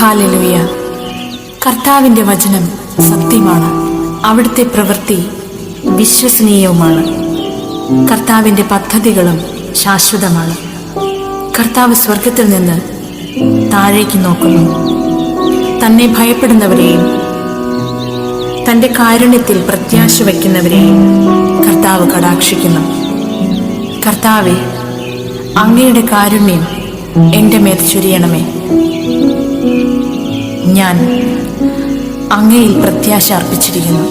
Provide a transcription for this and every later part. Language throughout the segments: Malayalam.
ഹല്ലേലൂയ. കർത്താവിൻ്റെ വചനം സത്യമാണ്, അവിടുത്തെ പ്രവൃത്തി വിശ്വസനീയവുമാണ്. കർത്താവിൻ്റെ പദ്ധതികളും ശാശ്വതമാണ്. കർത്താവ് സ്വർഗത്തിൽ നിന്ന് താഴേക്ക് നോക്കുന്നു. തന്നെ ഭയപ്പെടുന്നവരെയും തൻ്റെ കാരുണ്യത്തിൽ പ്രത്യാശ വയ്ക്കുന്നവരെയും കർത്താവ് കടാക്ഷിക്കുന്നു. കർത്താവെ, അങ്ങയുടെ കാരുണ്യം എൻ്റെ മേൽ ചൊരിയണമേ. ഞാൻ അങ്ങയിൽ പ്രത്യാശ അർപ്പിച്ചിരിക്കുന്നു.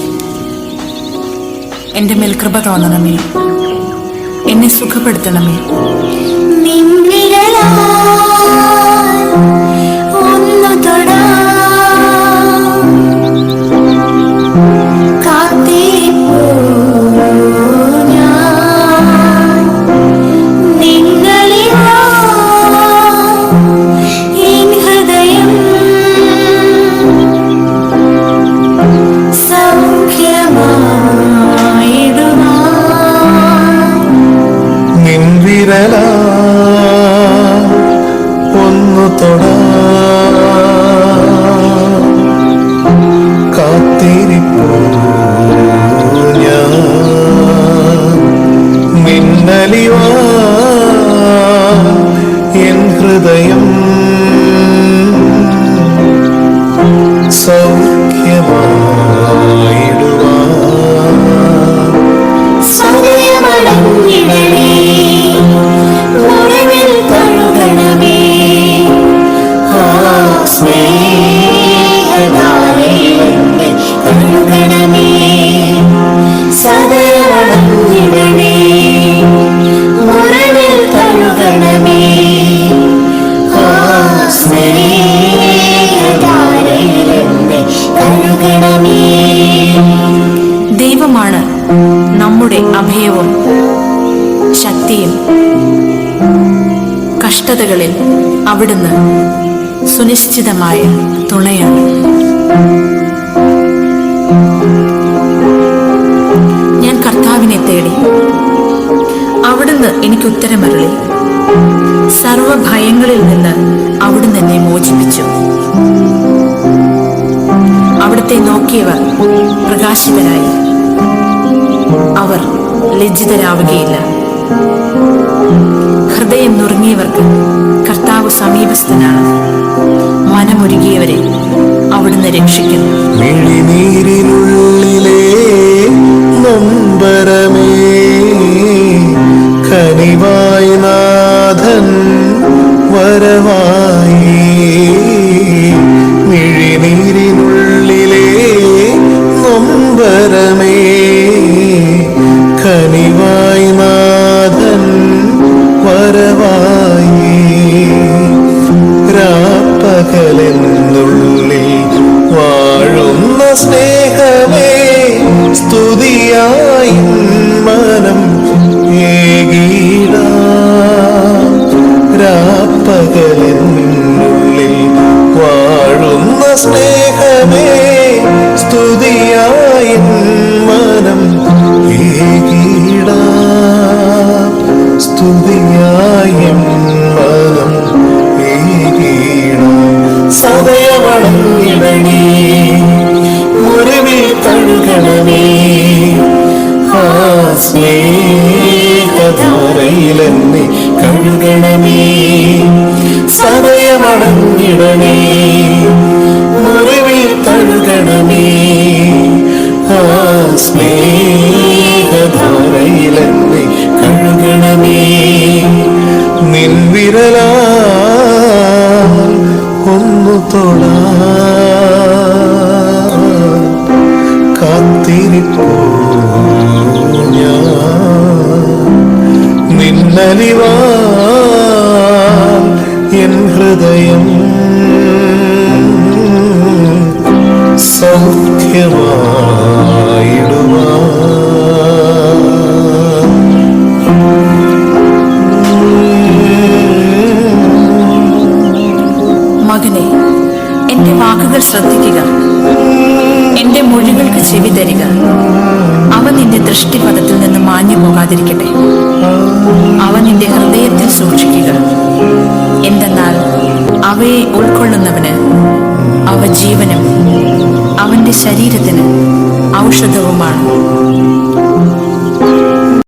എൻ്റെ മേൽ കൃപ തോന്നണമേ, എന്നെ സുഖപ്പെടുത്തണമേ. ഒന്നു തൊടാ കാത്തിരിപ്പൂ ഞാൻ മിന്നലിവാ എൻ ഹൃദയം സൗഖ്യമായിടുവാ ദൈവമാണ് നമ്മുടെ അഭയവും ശക്തിയും. കഷ്ടതകളിൽ അവിടുന്ന് സുനിശ്ചിതമായ തുണയാണ്. ഞാൻ കർത്താവിനെ തേടി, അവിടുന്ന് എനിക്ക് ഉത്തരമരുളി. സർവഭയങ്ങളിൽ നിന്ന് അവിടുന്ന് എന്നെ മോചിപ്പിച്ചു. അവിടുത്തെ നോക്കിയവർ പ്രകാശിതരായി, അവർ ലജ്ജിതരാവുകയില്ല. ഹൃദയം നുറുങ്ങിയവർക്ക് കർത്താവ് സമീപസ്ഥനാണ്. മനമൊരുകിയവരെ അവിടുന്ന് രക്ഷിക്കുന്നു. മിഴിനീരിനുള്ളിലെ നൊമ്പരമേ കനിവായി നാഥൻ വരവായി. മിഴിനീരിനുള്ളിലെ നൊമ്പരമേ കനിവായി നാഥൻ വരവായി. രാപ്പകലെന്നുള്ളിൽ വാഴുന്ന സ്നേഹമേ സ്തുതിയായി മനം ഏകീടാം. രാപ്പകലെന്നുള്ളിൽ വാഴുന്ന സ്നേഹമേ സ്തുതിയായി മനം ഏകീടാം. സ്തുതിയായി മനം ഏകീടാം. സദയമണങ്ങിടണേ, മുറിവിൽ തഴുകണമേ. ആ സ്നേഹധാരയിലെന്നെ കഴുകണമേ. സദയമണങ്ങിടണേ, മുറിവിൽ തഴുകണമേ. ആ സ്നേഹധാരയിലെന്നെ കഴുകണമേ. നിൻ വിരലാ ഒന്നു തൊടാ കാത്തിരിപ്പൂ ഞാൻ നിന്നലിവാ എൻ ഹൃദയം സൗഖ്യമായിടുവാ. മകനെ, എന്റെ വാക്കുകൾ ശ്രദ്ധിക്കുക, എന്റെ മൊഴികൾക്ക് ചെവി തരിക. അവ നിന്റെ ദൃഷ്ടിപഥത്തിൽ നിന്ന് മാഞ്ഞു പോകാതിരിക്കട്ടെ. അവ നിന്റെ ഹൃദയത്തിൽ സൂക്ഷിക്കുക. എന്തെന്നാൽ അവയെ ഉൾക്കൊള്ളുന്നവന് ജീവനും അവന്റെ ശരീരത്തിന് ഔഷധവുമാണ്.